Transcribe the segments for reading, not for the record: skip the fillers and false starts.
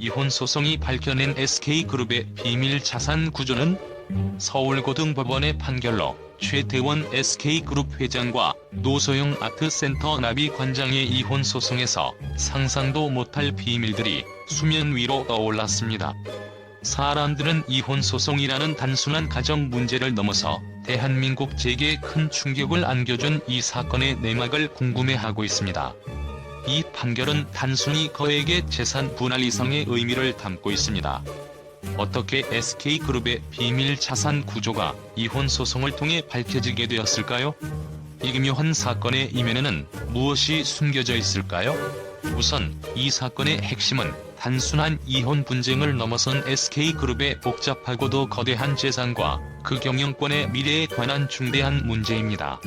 이혼 소송이 밝혀낸 SK그룹의 비밀 자산 구조는? 서울고등법원의 판결로 최태원 SK그룹 회장과 노소영 아트센터 나비관장의 이혼 소송에서 상상도 못할 비밀들이 수면 위로 떠올랐습니다. 사람들은 이혼 소송이라는 단순한 가정 문제를 넘어서 대한민국 재계에 큰 충격을 안겨준 이 사건의 내막을 궁금해하고 있습니다. 이 판결은 단순히 거액의 재산 분할 이상의 의미를 담고 있습니다. 어떻게 SK그룹의 비밀 자산 구조가 이혼 소송을 통해 밝혀지게 되었을까요? 이 기묘한 사건의 이면에는 무엇이 숨겨져 있을까요? 우선 이 사건의 핵심은 단순한 이혼 분쟁을 넘어선 SK그룹의 복잡하고도 거대한 재산과 그 경영권의 미래에 관한 중대한 문제입니다.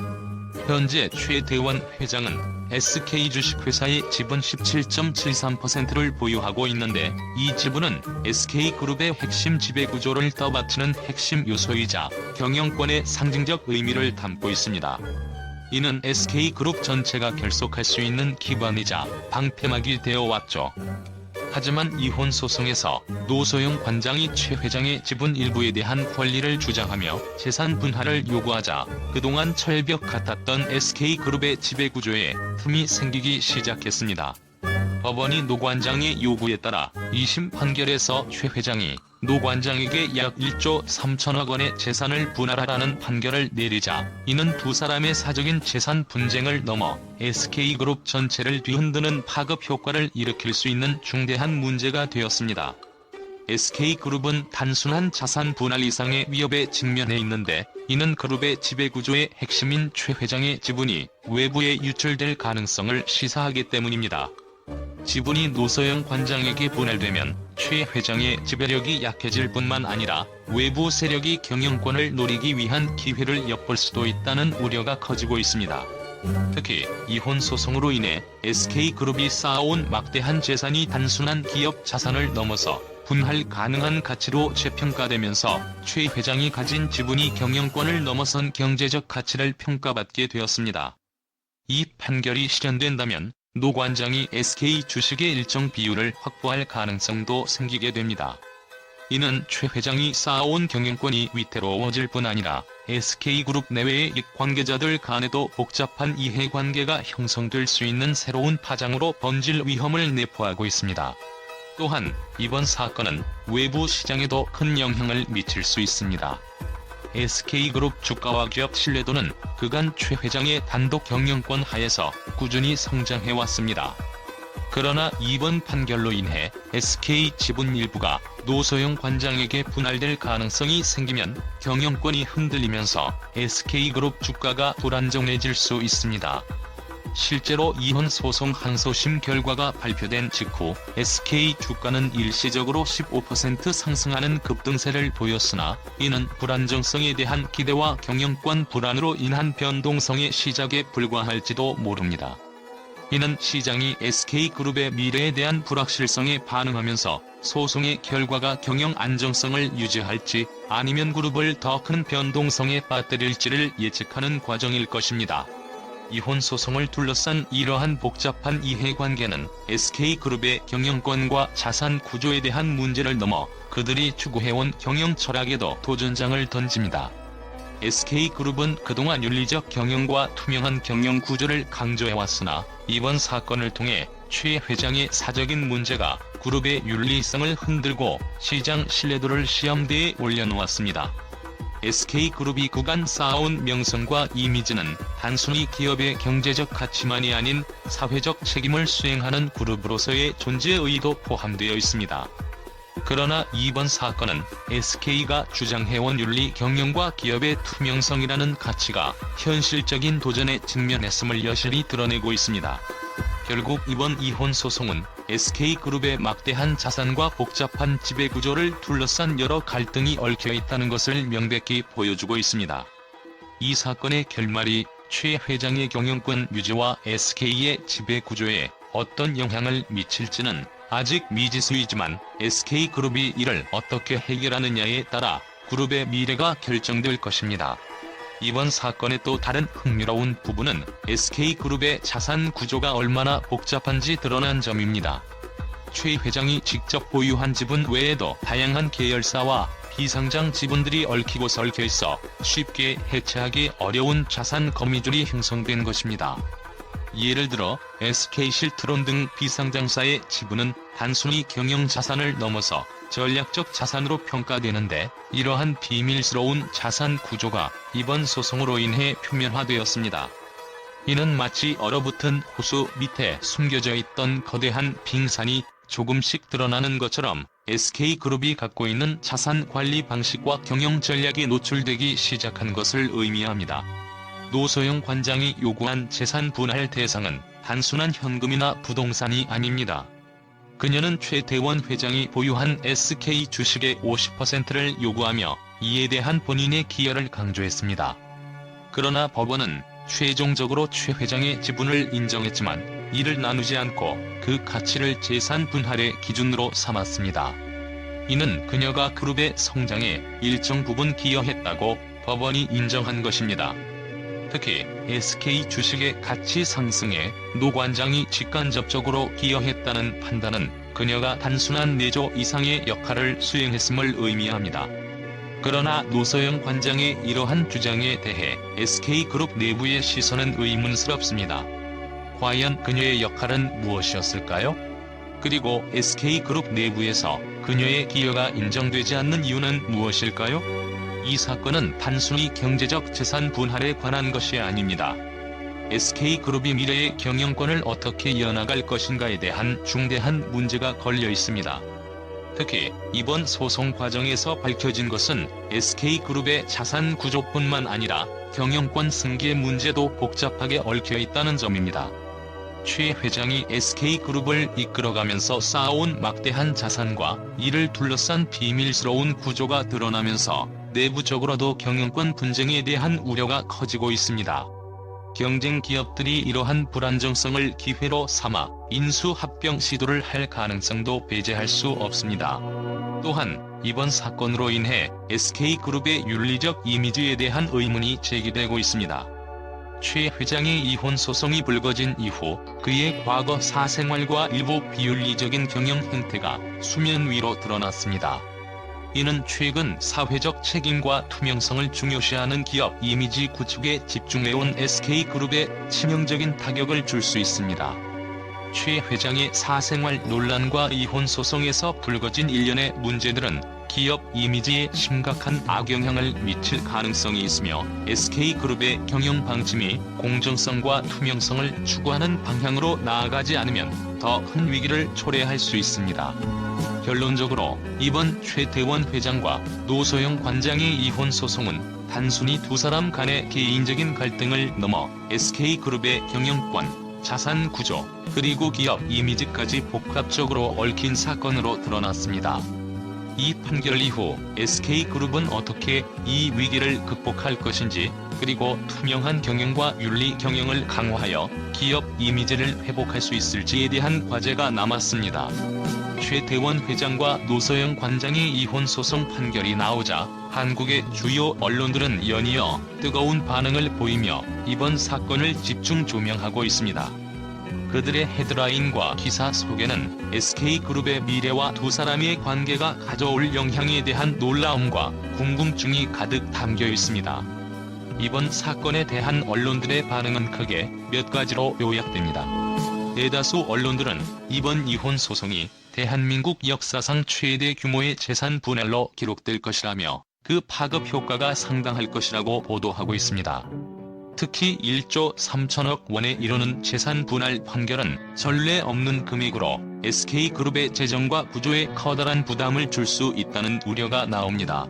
현재 최태원 회장은 SK 주식회사의 지분 17.73%를 보유하고 있는데, 이 지분은 SK그룹의 핵심 지배구조를 떠받치는 핵심 요소이자 경영권의 상징적 의미를 담고 있습니다. 이는 SK그룹 전체가 결속할 수 있는 기반이자 방패막이 되어 왔죠. 하지만 이혼 소송에서 노소영 관장이 최 회장의 지분 일부에 대한 권리를 주장하며 재산 분할을 요구하자 그동안 철벽 같았던 SK그룹의 지배구조에 틈이 생기기 시작했습니다. 법원이 노 관장의 요구에 따라 2심 판결에서 최 회장이 노 관장에게 약 1조 3천억 원의 재산을 분할하라는 판결을 내리자, 이는 두 사람의 사적인 재산 분쟁을 넘어 SK그룹 전체를 뒤흔드는 파급 효과를 일으킬 수 있는 중대한 문제가 되었습니다. SK그룹은 단순한 자산 분할 이상의 위협에 직면해 있는데, 이는 그룹의 지배구조의 핵심인 최 회장의 지분이 외부에 유출될 가능성을 시사하기 때문입니다. 지분이 노소영 관장에게 분할되면 최 회장의 지배력이 약해질 뿐만 아니라 외부 세력이 경영권을 노리기 위한 기회를 엿볼 수도 있다는 우려가 커지고 있습니다. 특히 이혼 소송으로 인해 SK그룹이 쌓아온 막대한 재산이 단순한 기업 자산을 넘어서 분할 가능한 가치로 재평가되면서 최 회장이 가진 지분이 경영권을 넘어선 경제적 가치를 평가받게 되었습니다. 이 판결이 실현된다면 노 관장이 SK 주식의 일정 비율을 확보할 가능성도 생기게 됩니다. 이는 최 회장이 쌓아온 경영권이 위태로워질 뿐 아니라 SK그룹 내외의 이익관계자들 간에도 복잡한 이해관계가 형성될 수 있는 새로운 파장으로 번질 위험을 내포하고 있습니다. 또한 이번 사건은 외부 시장에도 큰 영향을 미칠 수 있습니다. SK그룹 주가와 기업 신뢰도는 그간 최 회장의 단독 경영권 하에서 꾸준히 성장해왔습니다. 그러나 이번 판결로 인해 SK 지분 일부가 노소영 관장에게 분할될 가능성이 생기면 경영권이 흔들리면서 SK그룹 주가가 불안정해질 수 있습니다. 실제로 이혼 소송 항소심 결과가 발표된 직후 SK 주가는 일시적으로 15% 상승하는 급등세를 보였으나, 이는 불안정성에 대한 기대와 경영권 불안으로 인한 변동성의 시작에 불과할지도 모릅니다. 이는 시장이 SK그룹의 미래에 대한 불확실성에 반응하면서 소송의 결과가 경영 안정성을 유지할지 아니면 그룹을 더 큰 변동성에 빠뜨릴지를 예측하는 과정일 것입니다. 이혼 소송을 둘러싼 이러한 복잡한 이해관계는 SK그룹의 경영권과 자산 구조에 대한 문제를 넘어 그들이 추구해온 경영 철학에도 도전장을 던집니다. SK그룹은 그동안 윤리적 경영과 투명한 경영 구조를 강조해왔으나, 이번 사건을 통해 최 회장의 사적인 문제가 그룹의 윤리성을 흔들고 시장 신뢰도를 시험대에 올려놓았습니다. SK그룹이 그간 쌓아온 명성과 이미지는 단순히 기업의 경제적 가치만이 아닌 사회적 책임을 수행하는 그룹으로서의 존재의도 포함되어 있습니다. 그러나 이번 사건은 SK가 주장해온 윤리 경영과 기업의 투명성이라는 가치가 현실적인 도전에 직면했음을 여실히 드러내고 있습니다. 결국 이번 이혼 소송은 SK그룹의 막대한 자산과 복잡한 지배구조를 둘러싼 여러 갈등이 얽혀있다는 것을 명백히 보여주고 있습니다. 이 사건의 결말이 최 회장의 경영권 유지와 SK의 지배구조에 어떤 영향을 미칠지는 아직 미지수이지만, SK그룹이 이를 어떻게 해결하느냐에 따라 그룹의 미래가 결정될 것입니다. 이번 사건의 또 다른 흥미로운 부분은 SK그룹의 자산 구조가 얼마나 복잡한지 드러난 점입니다. 최 회장이 직접 보유한 지분 외에도 다양한 계열사와 비상장 지분들이 얽히고 설켜 있어 쉽게 해체하기 어려운 자산 거미줄이 형성된 것입니다. 예를 들어 SK실트론 등 비상장사의 지분은 단순히 경영자산을 넘어서 전략적 자산으로 평가되는데, 이러한 비밀스러운 자산 구조가 이번 소송으로 인해 표면화되었습니다. 이는 마치 얼어붙은 호수 밑에 숨겨져 있던 거대한 빙산이 조금씩 드러나는 것처럼 SK그룹이 갖고 있는 자산 관리 방식과 경영 전략이 노출되기 시작한 것을 의미합니다. 노소영 관장이 요구한 재산 분할 대상은 단순한 현금이나 부동산이 아닙니다. 그녀는 최대원 회장이 보유한 SK 주식의 50%를 요구하며 이에 대한 본인의 기여를 강조했습니다. 그러나 법원은 최종적으로 최 회장의 지분을 인정했지만 이를 나누지 않고 그 가치를 재산 분할의 기준으로 삼았습니다. 이는 그녀가 그룹의 성장에 일정 부분 기여했다고 법원이 인정한 것입니다. 특히 SK 주식의 가치 상승에 노 관장이 직간접적으로 기여했다는 판단은 그녀가 단순한 내조 이상의 역할을 수행했음을 의미합니다. 그러나 노소영 관장의 이러한 주장에 대해 SK그룹 내부의 시선은 의문스럽습니다. 과연 그녀의 역할은 무엇이었을까요? 그리고 SK그룹 내부에서 그녀의 기여가 인정되지 않는 이유는 무엇일까요? 이 사건은 단순히 경제적 재산 분할에 관한 것이 아닙니다. SK그룹이 미래의 경영권을 어떻게 이어나갈 것인가에 대한 중대한 문제가 걸려 있습니다. 특히 이번 소송 과정에서 밝혀진 것은 SK그룹의 자산 구조뿐만 아니라 경영권 승계 문제도 복잡하게 얽혀 있다는 점입니다. 최 회장이 SK그룹을 이끌어가면서 쌓아온 막대한 자산과 이를 둘러싼 비밀스러운 구조가 드러나면서 내부적으로도 경영권 분쟁에 대한 우려가 커지고 있습니다. 경쟁 기업들이 이러한 불안정성을 기회로 삼아 인수합병 시도를 할 가능성도 배제할 수 없습니다. 또한 이번 사건으로 인해 SK그룹의 윤리적 이미지에 대한 의문이 제기되고 있습니다. 최 회장의 이혼 소송이 불거진 이후 그의 과거 사생활과 일부 비윤리적인 경영 행태가 수면 위로 드러났습니다. 이는 최근 사회적 책임과 투명성을 중요시하는 기업 이미지 구축에 집중해온 SK그룹에 치명적인 타격을 줄 수 있습니다. 최 회장의 사생활 논란과 이혼 소송에서 불거진 일련의 문제들은 기업 이미지에 심각한 악영향을 미칠 가능성이 있으며 SK그룹의 경영 방침이 공정성과 투명성을 추구하는 방향으로 나아가지 않으면 더 큰 위기를 초래할 수 있습니다. 결론적으로 이번 최대원 회장과 노소영 관장의 이혼 소송은 단순히 두 사람 간의 개인적인 갈등을 넘어 SK그룹의 경영권, 자산 구조, 그리고 기업 이미지까지 복합적으로 얽힌 사건으로 드러났습니다. 이 판결 이후 SK그룹은 어떻게 이 위기를 극복할 것인지, 그리고 투명한 경영과 윤리 경영을 강화하여 기업 이미지를 회복할 수 있을지에 대한 과제가 남았습니다. 최대원 회장과 노소영 관장의 이혼 소송 판결이 나오자 한국의 주요 언론들은 연이어 뜨거운 반응을 보이며 이번 사건을 집중 조명하고 있습니다. 그들의 헤드라인과 기사 속에는 SK그룹의 미래와 두 사람의 관계가 가져올 영향에 대한 놀라움과 궁금증이 가득 담겨 있습니다. 이번 사건에 대한 언론들의 반응은 크게 몇 가지로 요약됩니다. 대다수 언론들은 이번 이혼 소송이 대한민국 역사상 최대 규모의 재산 분할로 기록될 것이라며 그 파급 효과가 상당할 것이라고 보도하고 있습니다. 특히 1조 3천억 원에 이르는 재산 분할 판결은 전례 없는 금액으로 SK그룹의 재정과 구조에 커다란 부담을 줄 수 있다는 우려가 나옵니다.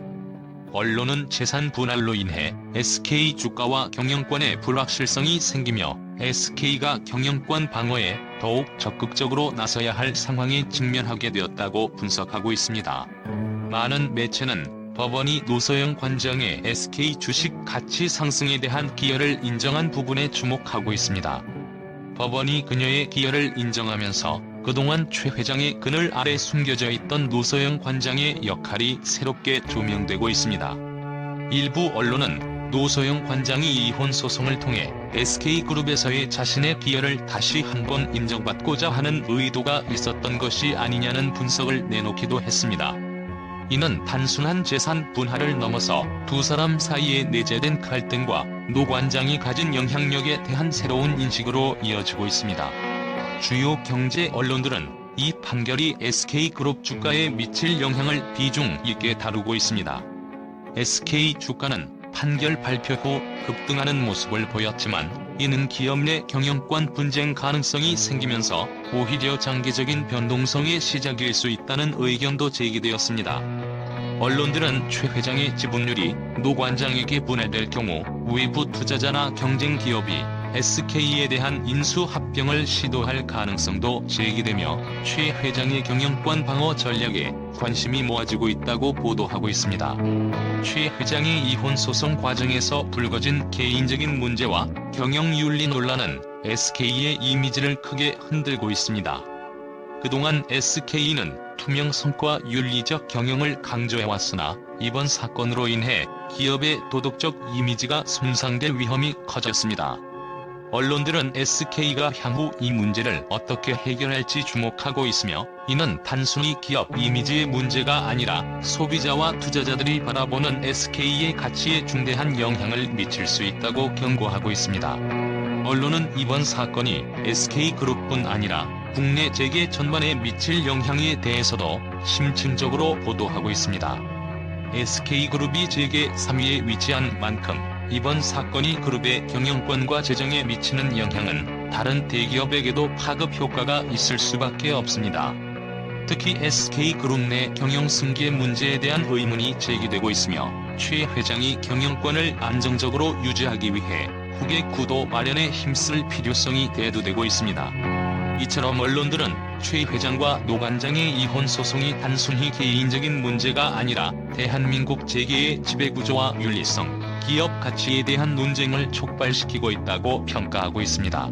언론은 재산 분할로 인해 SK 주가와 경영권의 불확실성이 생기며 SK가 경영권 방어에 더욱 적극적으로 나서야 할 상황에 직면하게 되었다고 분석하고 있습니다. 많은 매체는 법원이 노소영 관장의 SK 주식 가치 상승에 대한 기여를 인정한 부분에 주목하고 있습니다. 법원이 그녀의 기여를 인정하면서 그동안 최 회장의 그늘 아래 숨겨져 있던 노소영 관장의 역할이 새롭게 조명되고 있습니다. 일부 언론은 노소영 관장이 이혼 소송을 통해 SK그룹에서의 자신의 기여를 다시 한번 인정받고자 하는 의도가 있었던 것이 아니냐는 분석을 내놓기도 했습니다. 이는 단순한 재산 분할을 넘어서 두 사람 사이에 내재된 갈등과 노 관장이 가진 영향력에 대한 새로운 인식으로 이어지고 있습니다. 주요 경제 언론들은 이 판결이 SK그룹 주가에 미칠 영향을 비중 있게 다루고 있습니다. SK 주가는 판결 발표 후 급등하는 모습을 보였지만 이는 기업 내 경영권 분쟁 가능성이 생기면서 오히려 장기적인 변동성의 시작일 수 있다는 의견도 제기되었습니다. 언론들은 최 회장의 지분율이 노 관장에게 분할될 경우 외부 투자자나 경쟁 기업이 SK에 대한 인수 합병을 시도할 가능성도 제기되며 최 회장의 경영권 방어 전략에 관심이 모아지고 있다고 보도하고 있습니다. 최 회장의 이혼 소송 과정에서 불거진 개인적인 문제와 경영윤리 논란은 SK의 이미지를 크게 흔들고 있습니다. 그동안 SK는 투명성과 윤리적 경영을 강조해왔으나 이번 사건으로 인해 기업의 도덕적 이미지가 손상될 위험이 커졌습니다. 언론들은 SK가 향후 이 문제를 어떻게 해결할지 주목하고 있으며 이는 단순히 기업 이미지의 문제가 아니라 소비자와 투자자들이 바라보는 SK의 가치에 중대한 영향을 미칠 수 있다고 경고하고 있습니다. 언론은 이번 사건이 SK그룹뿐 아니라 국내 재계 전반에 미칠 영향에 대해서도 심층적으로 보도하고 있습니다. SK그룹이 재계 3위에 위치한 만큼 이번 사건이 그룹의 경영권과 재정에 미치는 영향은 다른 대기업에게도 파급 효과가 있을 수밖에 없습니다. 특히 SK그룹 내 경영 승계 문제에 대한 의문이 제기되고 있으며 최 회장이 경영권을 안정적으로 유지하기 위해 후계 구도 마련에 힘쓸 필요성이 대두되고 있습니다. 이처럼 언론들은 최 회장과 노 관장의 이혼 소송이 단순히 개인적인 문제가 아니라 대한민국 재계의 지배구조와 윤리성, 기업 가치에 대한 논쟁을 촉발시키고 있다고 평가하고 있습니다.